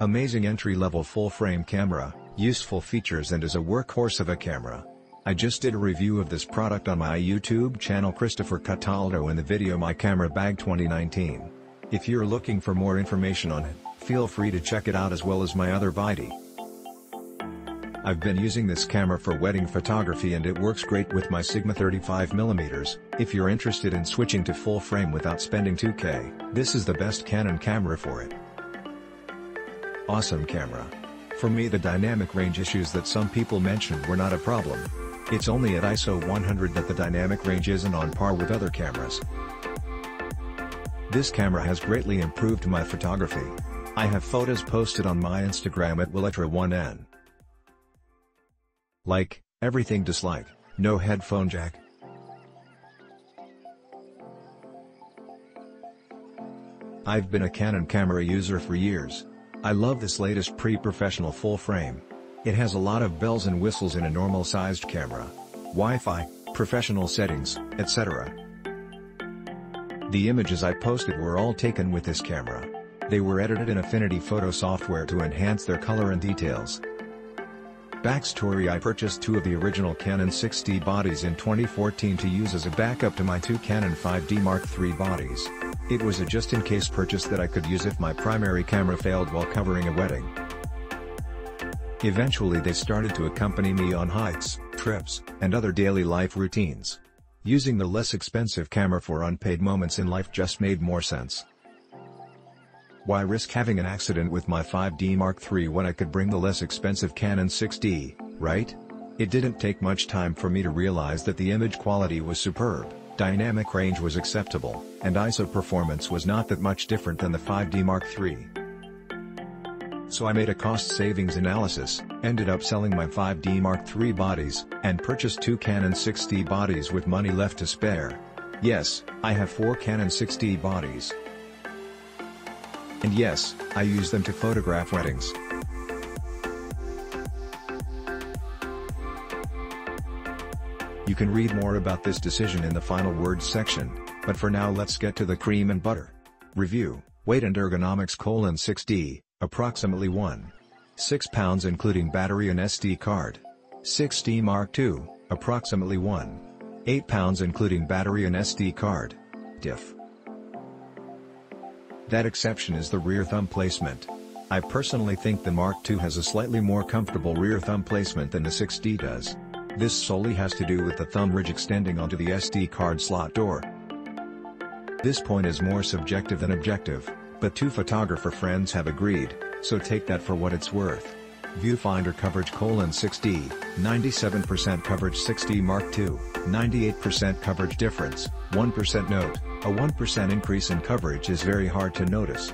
Amazing entry-level full-frame camera, useful features and is a workhorse of a camera. I just did a review of this product on my YouTube channel Christopher Cataldo in the video My Camera Bag 2019. If you're looking for more information on it, feel free to check it out as well as my other video. I've been using this camera for wedding photography and it works great with my Sigma 35mm. If you're interested in switching to full frame without spending $2K, this is the best Canon camera for it. Awesome camera. For me, the dynamic range issues that some people mentioned were not a problem. It's only at ISO 100 that the dynamic range isn't on par with other cameras. This camera has greatly improved my photography. I have photos posted on my Instagram at Willetra1n. Like, everything dislike, no headphone jack. I've been a Canon camera user for years. I love this latest pre-professional full frame. It has a lot of bells and whistles in a normal-sized camera. Wi-Fi, professional settings, etc. The images I posted were all taken with this camera. They were edited in Affinity Photo software to enhance their color and details. Backstory: I purchased two of the original Canon 6D bodies in 2014 to use as a backup to my two Canon 5D Mark III bodies. It was a just-in-case purchase that I could use if my primary camera failed while covering a wedding. Eventually they started to accompany me on hikes, trips, and other daily life routines. Using the less expensive camera for unpaid moments in life just made more sense. Why risk having an accident with my 5D Mark III when I could bring the less expensive Canon 6D, right? It didn't take much time for me to realize that the image quality was superb, dynamic range was acceptable, and ISO performance was not that much different than the 5D Mark III. So I made a cost savings analysis, ended up selling my 5D Mark III bodies, and purchased two Canon 6D bodies with money left to spare. Yes, I have 4 Canon 6D bodies. And yes, I use them to photograph weddings. You can read more about this decision in the final words section, but for now let's get to the cream and butter. Review: weight and ergonomics: 6D, approximately 1.6 pounds including battery and SD card. 6D Mark II, approximately 1.8 pounds including battery and SD card. Diff. That exception is the rear thumb placement. I personally think the Mark II has a slightly more comfortable rear thumb placement than the 6D does. This solely has to do with the thumb ridge extending onto the SD card slot door. This point is more subjective than objective, but two photographer friends have agreed, so take that for what it's worth. Viewfinder coverage: 6D, 97% coverage. 6D Mark II, 98% coverage. Difference: 1%. Note: a 1% increase in coverage is very hard to notice.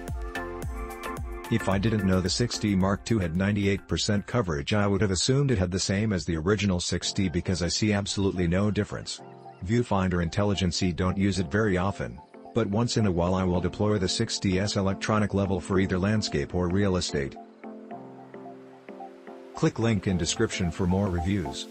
If I didn't know the 6D Mark II had 98% coverage, I would have assumed it had the same as the original 6D because I see absolutely no difference. Viewfinder IntelligenceE don't use it very often, but once in a while I will deploy the 6D's electronic level for either landscape or real estate. Click link in description for more reviews.